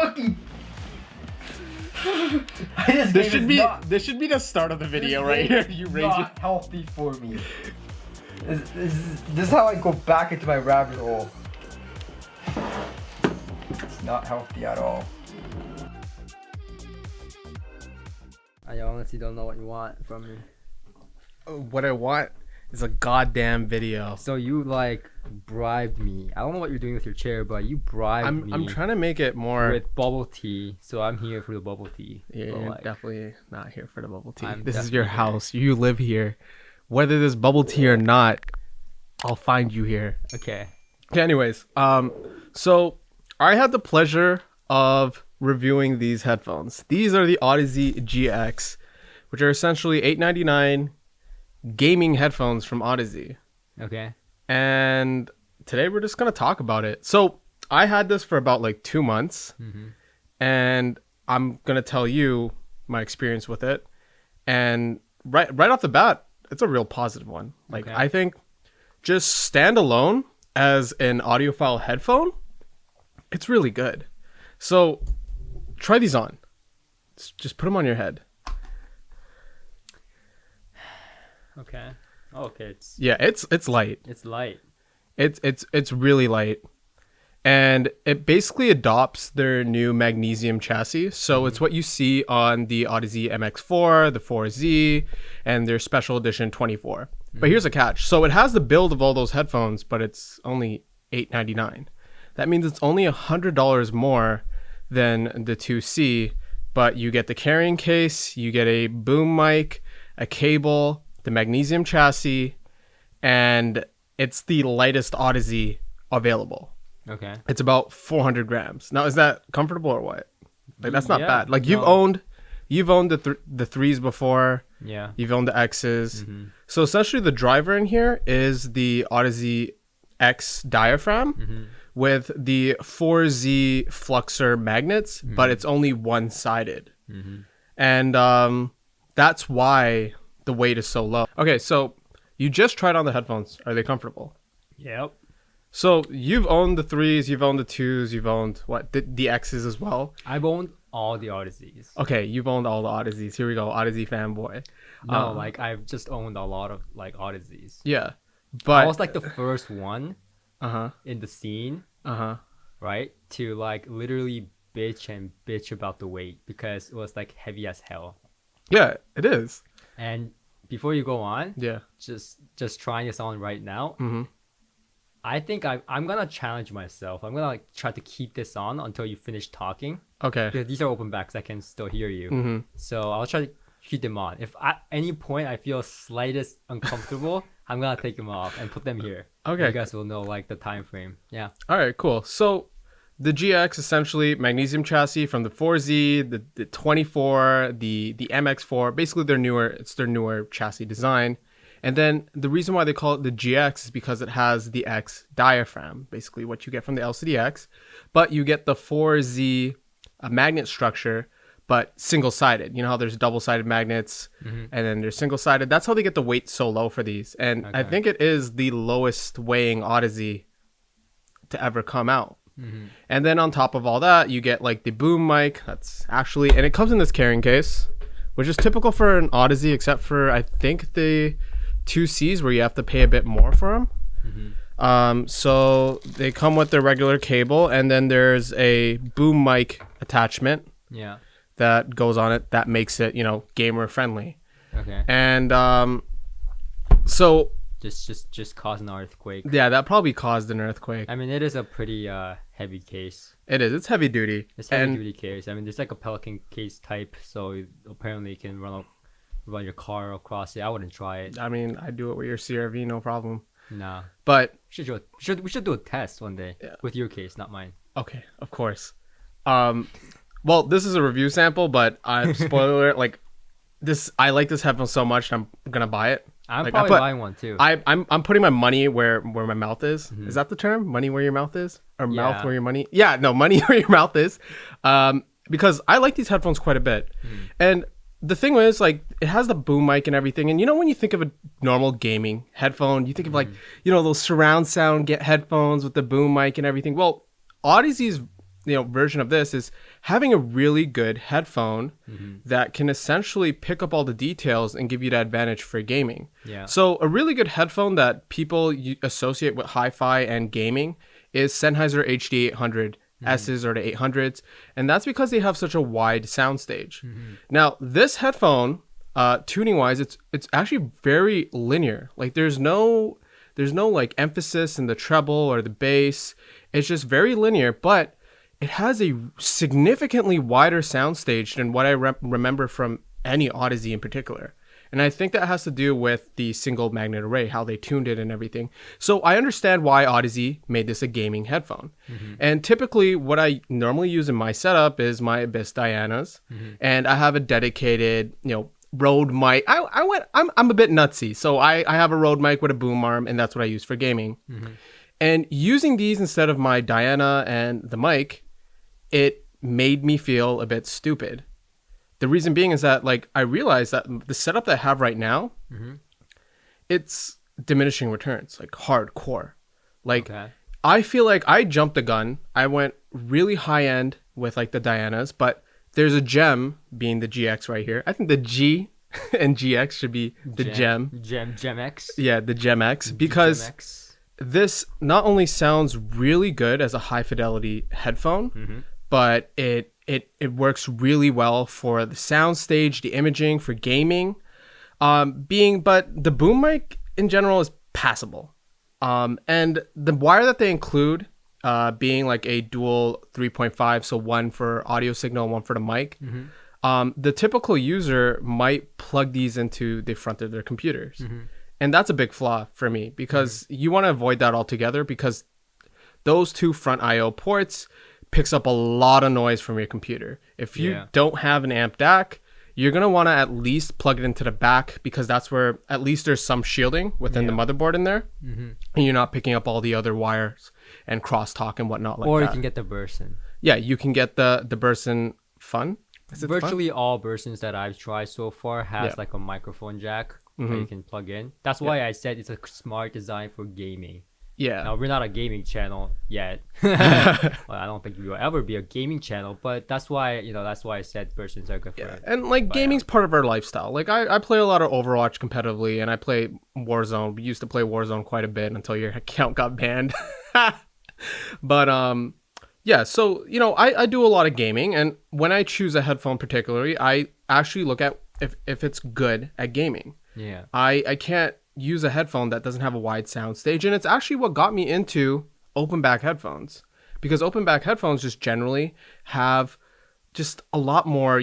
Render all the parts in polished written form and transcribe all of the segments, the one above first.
fucking. This should be the start of the video right here. You raging. Not healthy for me. This is how I go back into my rabbit hole. It's not healthy at all. I honestly don't know what you want from me. What I want is a goddamn video. So you like bribed me. I don't know what you're doing with your chair, but you bribed me. I'm trying to make it more with bubble tea. So I'm here for the bubble tea. Yeah, you're like, definitely not here for the bubble tea. I'm this is your house. You live here. Whether there's bubble tea or not, I'll find you here. Okay. Anyways, so I had the pleasure of reviewing these headphones. These are the Audeze GX, which are essentially $8.99 gaming headphones from Odyssey. Okay. And today we're just gonna talk about it. So I had this for about like 2 months, and I'm gonna tell you my experience with it. And right off the bat, it's a real positive one. Like I think just standalone as an audiophile headphone, it's really good. So try these on. Just put them on your head. Okay. Oh, okay. It's light. It's light. It's really light. And it basically adopts their new magnesium chassis. So it's what you see on the Odyssey MX4, the 4Z, and their special edition 24. But here's a catch. So it has the build of all those headphones, but it's only $8.99. That means it's only $100 more than the 2C, but you get the carrying case, you get a boom mic, a cable, the magnesium chassis, and it's the lightest Odyssey available. Okay. It's about 400 grams. Now, is that comfortable or what? Like, that's not bad. Like, you've no. owned the threes before. Yeah. You've owned the X's. So essentially, the driver in here is the Odyssey X diaphragm with the 4Z fluxor magnets, but it's only one-sided. And that's why the weight is so low. Okay, so you just tried on the headphones. Are they comfortable? Yep. So you've owned the threes, you've owned the twos, you've owned what? The X's as well? I've owned all the Odysseys. Okay, you've owned all the Odysseys. Here we go, Odyssey fanboy. No, like I've just owned a lot of like Odysseys. Yeah, but I was like the first one in the scene, right? To like literally bitch about the weight because it was like heavy as hell. Yeah, it is. And before you go on, Yeah. just trying this on right now. I think I'm gonna challenge myself. I'm gonna like try to keep this on until you finish talking. Okay. Because these are open backs, I can still hear you. So I'll try to keep them on. If at any point I feel slightest uncomfortable, I'm gonna take them off and put them here. Okay. You guys will know like the time frame. Yeah. All right, cool. So the GX essentially magnesium chassis from the 4Z, the 24, the MX4. Basically, it's their newer chassis design. And then the reason why they call it the GX is because it has the X diaphragm, basically what you get from the LCD-X, but you get the 4Z magnet structure, but single-sided. You know how there's double-sided magnets and then there's single-sided. That's how they get the weight so low for these. And I think it is the lowest weighing Odyssey to ever come out. And then on top of all that, you get like the boom mic. That's actually, and it comes in this carrying case, which is typical for an Odyssey, except for I think the 2Cs where you have to pay a bit more for them. So they come with their regular cable, and then there's a boom mic attachment that goes on it that makes it, gamer friendly. Okay. And so just caused an earthquake. Yeah, that probably caused an earthquake. I mean, it is a pretty heavy case. It is. It's heavy duty. It's heavy duty case. I mean, there's like a Pelican case type, so apparently you can run your car across it. I wouldn't try it. I mean, I do it with your CRV, no problem. Nah. But we should do a test one day with your case, not mine. Okay, of course. Well, this is a review sample, but spoiler alert, like this, I like this headphone so much, I'm gonna buy it. I'm probably buying one too. I'm putting my money where my mouth is. Is that the term? Money where your mouth is, or mouth where your money? Yeah, no, money where your mouth is. Because I like these headphones quite a bit, and the thing is, like, it has the boom mic and everything. And when you think of a normal gaming headphone, you think of like, those surround sound headphones with the boom mic and everything. Well, Odyssey's version of this is having a really good headphone that can essentially pick up all the details and give you that advantage for gaming. Yeah. So a really good headphone that people associate with hi-fi and gaming is Sennheiser HD800 S's or the 800s, and that's because they have such a wide soundstage. Now, this headphone, tuning wise, it's actually very linear. Like there's no like emphasis in the treble or the bass. It's just very linear, but it has a significantly wider soundstage than what I remember from any Odyssey in particular. And I think that has to do with the single magnet array, how they tuned it and everything. So I understand why Odyssey made this a gaming headphone. And typically what I normally use in my setup is my Abyss Dianas. And I have a dedicated, Rode mic. I'm a bit nutsy. So I have a Rode mic with a boom arm, and that's what I use for gaming. And using these instead of my Diana and the mic, it made me feel a bit stupid. The reason being is that I realized that the setup that I have right now, it's diminishing returns, hardcore. I feel like I jumped the gun. I went really high end with the Dianas, but there's a gem being the GX right here. I think the G and GX should be the gem. Gem X. Yeah, the Gem X, because X. This not only sounds really good as a high fidelity headphone, but it works really well for the soundstage, the imaging, for gaming. But the boom mic in general is passable. And the wire that they include, being a dual 3.5, so one for audio signal and one for the mic, the typical user might plug these into the front of their computers. And that's a big flaw for me, because you want to avoid that altogether, because those two front IO ports picks up a lot of noise from your computer. If you don't have an amp DAC, you're going to want to at least plug it into the back, because that's where at least there's some shielding within the motherboard in there. And you're not picking up all the other wires and crosstalk and whatnot or you can get the Burson. Yeah, you can get the Burson Fun. Is it Virtually Fun? all Bursons that I've tried so far has a microphone jack that you can plug in. That's why I said it's a smart design for gaming. Yeah. Now, we're not a gaming channel yet. Well, I don't think we will ever be a gaming channel, but that's why I said Bursons are good for it. And gaming's part of our lifestyle. I play a lot of Overwatch competitively, and I play Warzone. We used to play Warzone quite a bit until your account got banned. But so I do a lot of gaming, and when I choose a headphone particularly, I actually look at if it's good at gaming. Yeah. I can't use a headphone that doesn't have a wide sound stage, and it's actually what got me into open back headphones, because open back headphones just generally have just a lot more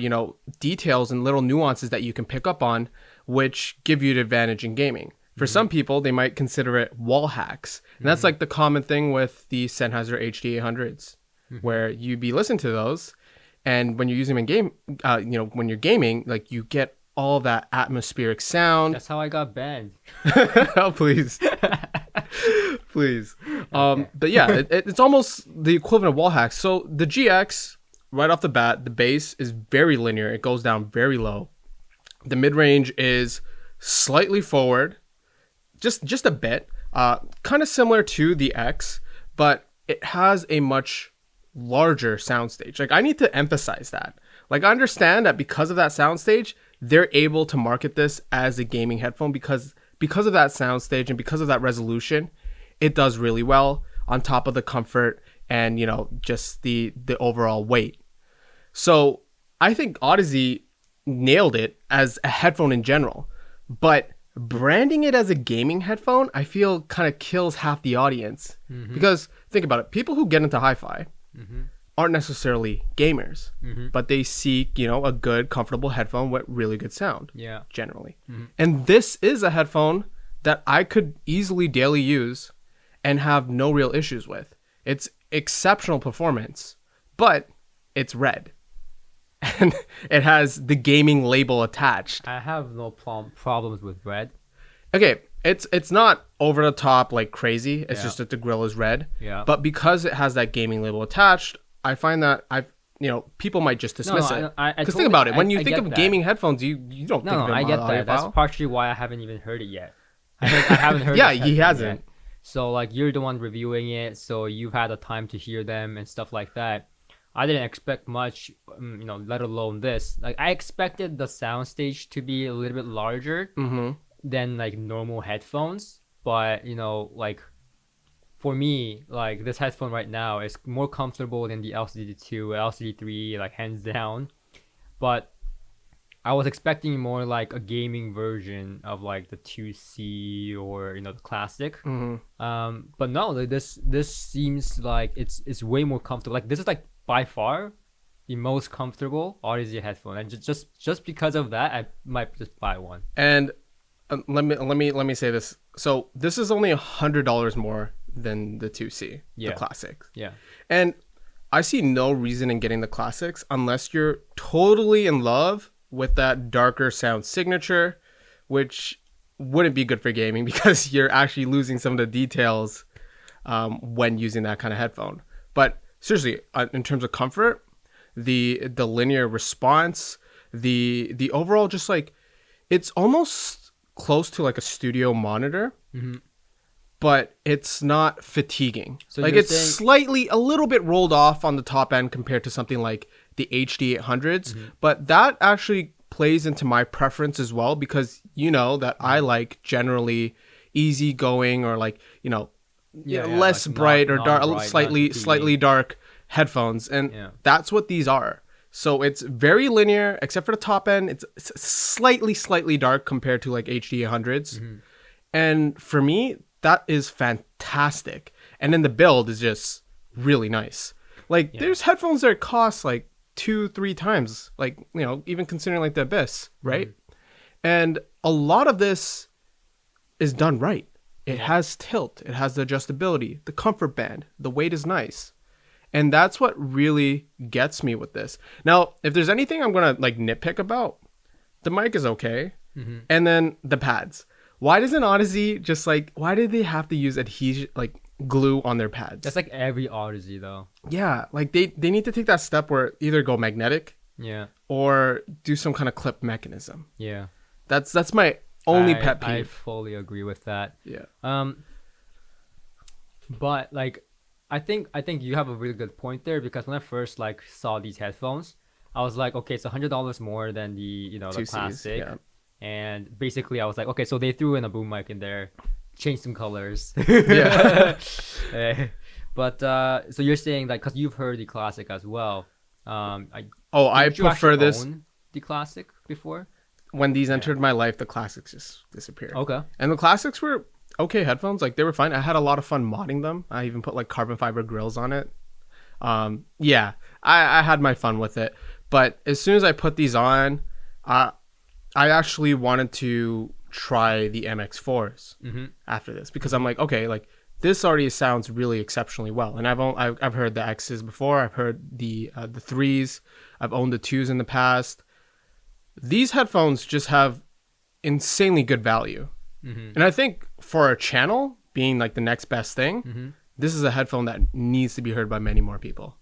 details and little nuances that you can pick up on, which give you the advantage in gaming. For some people, they might consider it wall hacks, and that's the common thing with the Sennheiser HD800s, where you'd be listening to those, and when you're using them in game, when you're gaming, you get all that atmospheric sound. That's how I got banned. Oh, please. Please. But yeah, it's almost the equivalent of wall hacks. So the GX, right off the bat, the bass is very linear. It goes down very low. The mid-range is slightly forward, just a bit, kind of similar to the X, but it has a much larger soundstage. I need to emphasize that. I understand that because of that soundstage, they're able to market this as a gaming headphone because of that soundstage and because of that resolution. It does really well on top of the comfort and just the overall weight. So I think Odyssey nailed it as a headphone in general, but branding it as a gaming headphone, I feel kind of kills half the audience. Because think about it, people who get into hi-fi aren't necessarily gamers, but they seek, a good, comfortable headphone with really good sound. Yeah. Generally. And this is a headphone that I could easily daily use and have no real issues with. It's exceptional performance, but it's red. And it has the gaming label attached. I have no problems with red. Okay, it's not over the top crazy. It's just that the grill is red. Yeah. But because it has that gaming label attached, I find that people might just dismiss it. Because think about it. When you think of gaming headphones, you don't think of them. I get that. That's partially why I haven't even heard it yet. I haven't heard. Yeah, he hasn't. Yet. So you're the one reviewing it, so you've had the time to hear them and stuff like that. I didn't expect much, let alone this. Like I expected the soundstage to be a little bit larger than like normal headphones, but like for me, like this headphone right now is more comfortable than the LCD2, LCD3, like hands down. But I was expecting more like a gaming version of like the 2C or the classic. But no, like, this seems like it's way more comfortable. Like this is like by far the most comfortable Odyssey headphone, and just because of that, I might just buy one. And let me say this. So this is only $100 more than the 2C, the classics. Yeah. And I see no reason in getting the classics unless you're totally in love with that darker sound signature, which wouldn't be good for gaming because you're actually losing some of the details when using that kind of headphone. But seriously, in terms of comfort, the linear response, the overall, just like it's almost close to like a studio monitor, but it's not fatiguing. So like it's slightly a little bit rolled off on the top end compared to something like the HD 800s, but that actually plays into my preference as well because that I like generally easygoing or like less like bright or dark, slightly dark headphones, and that's what these are. So it's very linear except for the top end. It's slightly dark compared to like HD 800s, and for me that is fantastic. And then the build is just really nice. Like there's headphones that cost like 2-3 times, like even considering like the Abyss, right? And a lot of this is done right. It has tilt, it has the adjustability, the comfort band, the weight is nice, and that's what really gets me with this. Now, if there's anything I'm gonna like nitpick about, the mic is okay, and then the pads. Why doesn't Odyssey just like, why did they have to use adhesion, like glue on their pads? That's like every Odyssey though. Yeah, like they need to take that step where either go magnetic, or do some kind of clip mechanism. Yeah, that's my only pet peeve. I fully agree with that. Yeah. But like, I think you have a really good point there, because when I first like saw these headphones, I was like, okay, it's $100 more than the the classic. Yeah. And basically I was like, okay, so they threw in a boom mic in there, changed some colors. Yeah. But so you're saying that because you've heard the classic as well. I prefer this. Own the classic before? When these entered my life, the classics just disappeared. Okay. And the classics were okay headphones. Like they were fine. I had a lot of fun modding them. I even put like carbon fiber grills on it. I had my fun with it. But as soon as I put these on, I actually wanted to try the MX4s after this, because I'm like, okay, like this already sounds really exceptionally well. And I've heard the X's before. I've heard the 3s. I've owned the 2s in the past. These headphones just have insanely good value. And I think for a channel being like the next best thing, this is a headphone that needs to be heard by many more people.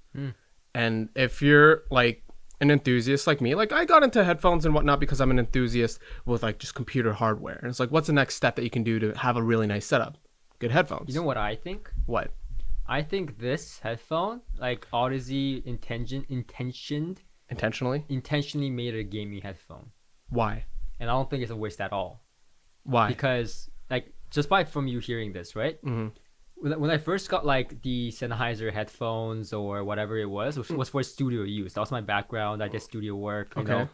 And if you're like an enthusiast like me, like I got into headphones and whatnot because I'm an enthusiast with like just computer hardware, and it's like, what's the next step that you can do to have a really nice setup? Good headphones. You know what I think? What? I think this headphone, like Odyssey intentionally made it a gaming headphone. Why? And I don't think it's a waste at all. Why? Because like just from you hearing this, right? When I first got like the Sennheiser headphones or whatever it was for studio use. That was my background. I did studio work. You know?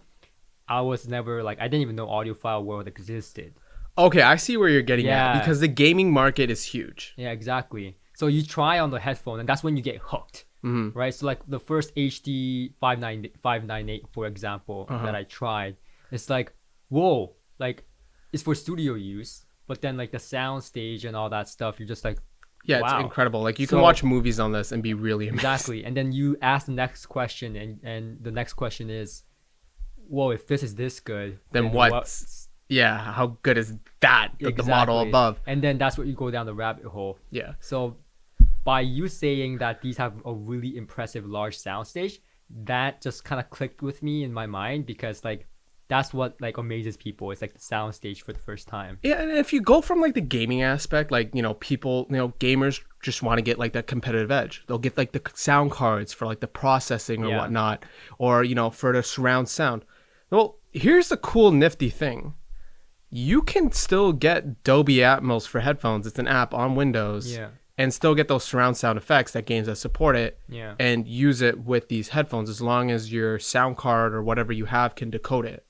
I was never like, I didn't even know audiophile world existed. Okay, I see where you're getting at, because the gaming market is huge. Yeah, exactly. So you try on the headphone, and that's when you get hooked, right? So like the first HD 598, for example, that I tried, it's like, whoa, like it's for studio use, but then like the sound stage and all that stuff, you're just like, yeah, wow. It's incredible. Like you can watch movies on this and be really amazed. Exactly. And then you ask the next question, and the next question is, whoa, if this is this good, then what's yeah, how good is that? The model above. And then that's where you go down the rabbit hole. Yeah. So by you saying that these have a really impressive large soundstage, that just kind of clicked with me in my mind, because like that's what like amazes people. It's like the soundstage for the first time. Yeah, and if you go from like the gaming aspect, like people, gamers just want to get like that competitive edge. They'll get like the sound cards for like the processing or Yeah. whatnot, or for the surround sound. Well, here's the cool nifty thing. You can still get Dolby Atmos for headphones. It's an app on Windows. Yeah. And still get those surround sound effects that games that support it. Yeah. And use it with these headphones as long as your sound card or whatever you have can decode it.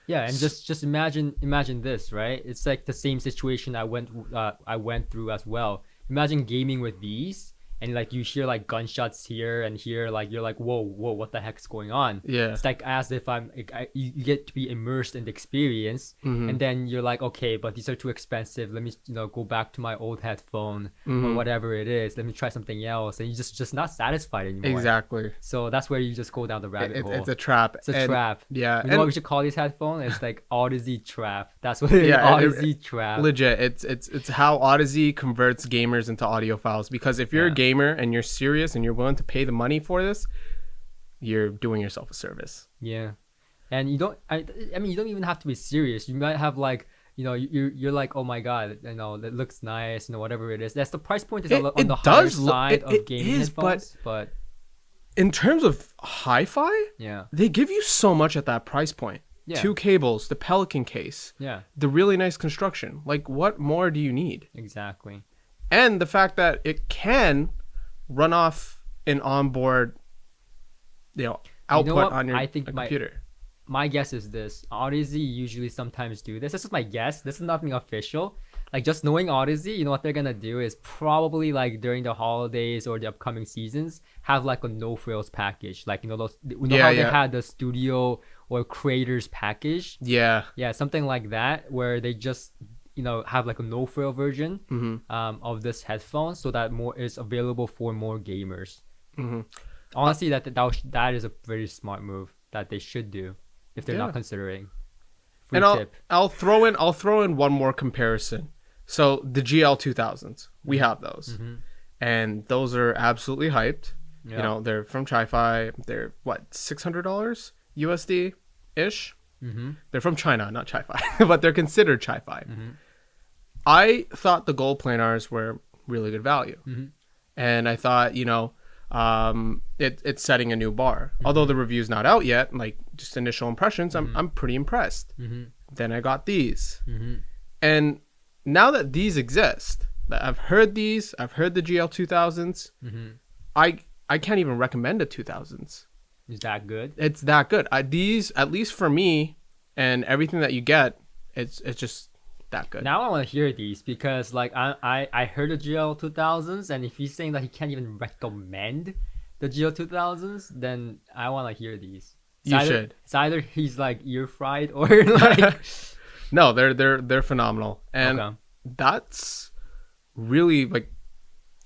Yeah, and just imagine this, right? It's like the same situation I went through as well. Imagine gaming with these, and like you hear like gunshots here and here, like you're like, whoa, what the heck's going on? Yeah. It's like as if you get to be immersed in the experience, and then you're like, okay, but these are too expensive. Let me go back to my old headphone or whatever it is. Let me try something else, and you just not satisfied anymore. Exactly. So that's where you just go down the rabbit hole. It's a trap. It's a trap. Yeah. You know what we should call these headphones? It's like Odyssey trap. That's what it is. Odyssey trap. Legit. It's how Odyssey converts gamers into audiophiles. Because if you're a gamer and you're serious and you're willing to pay the money for this, you're doing yourself a service. Yeah. And you don't. I mean, you don't even have to be serious. You might have like. You're like, oh my god, that looks nice, whatever it is. That's the price point is on the higher side of gaming headphones, but in terms of hi-fi, yeah, they give you so much at that price point. Yeah. 2 cables, the Pelican case, yeah, the really nice construction. Like, what more do you need? exactly. And the fact that it can run off an onboard, output on your computer. My guess is this: Odyssey usually sometimes do this. This is my guess. This is nothing official. Like just knowing Odyssey, what they're gonna do is probably like during the holidays or the upcoming seasons have like a no frills package. Like how they had the studio or creators package. Yeah. Yeah, something like that where they just have like a no frill version of this headphone so that more is available for more gamers. Honestly, that is a very smart move that they should do. If they're not considering. Free tip. I'll throw in one more comparison. So the GL 2000s, we have those, and those are absolutely hyped. Yeah. They're from Chi-Fi. They're what, $600 USD ish. They're from China, not Chi-Fi, but they're considered Chi-Fi. I thought the gold planars were really good value, and I thought it's setting a new bar. Although the review's not out yet, like just initial impressions, I'm pretty impressed. Then I got these, and now that these exist, I've heard these. I've heard the GL 2000s. I can't even recommend the 2000s. Is that good? It's that good. These, at least for me, and everything that you get, it's just that good. Now I want to hear these because like I heard the GL 2000s, and if he's saying that he can't even recommend the GL 2000s, then I want to hear these. Should. It's either he's like ear fried or like no, they're phenomenal, and that's really like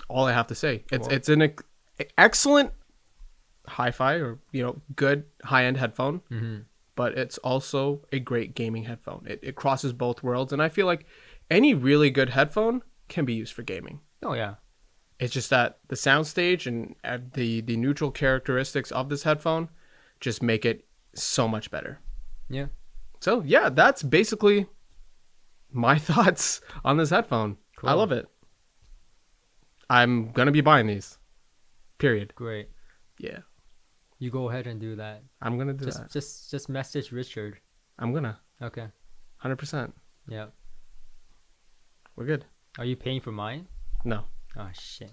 all I have to say. It's an excellent hi-fi or good high-end headphone, but it's also a great gaming headphone. It crosses both worlds, and I feel like any really good headphone can be used for gaming. Oh yeah. It's just that the soundstage and the neutral characteristics of this headphone just make it so much better. Yeah. So yeah, that's basically my thoughts on this headphone. Cool. I love it. I'm gonna be buying these. Period. Great. Yeah. You go ahead and do that. I'm gonna do that. Just message Richard. I'm gonna. Okay. 100%. Yeah. We're good. Are you paying for mine? No. Oh shit.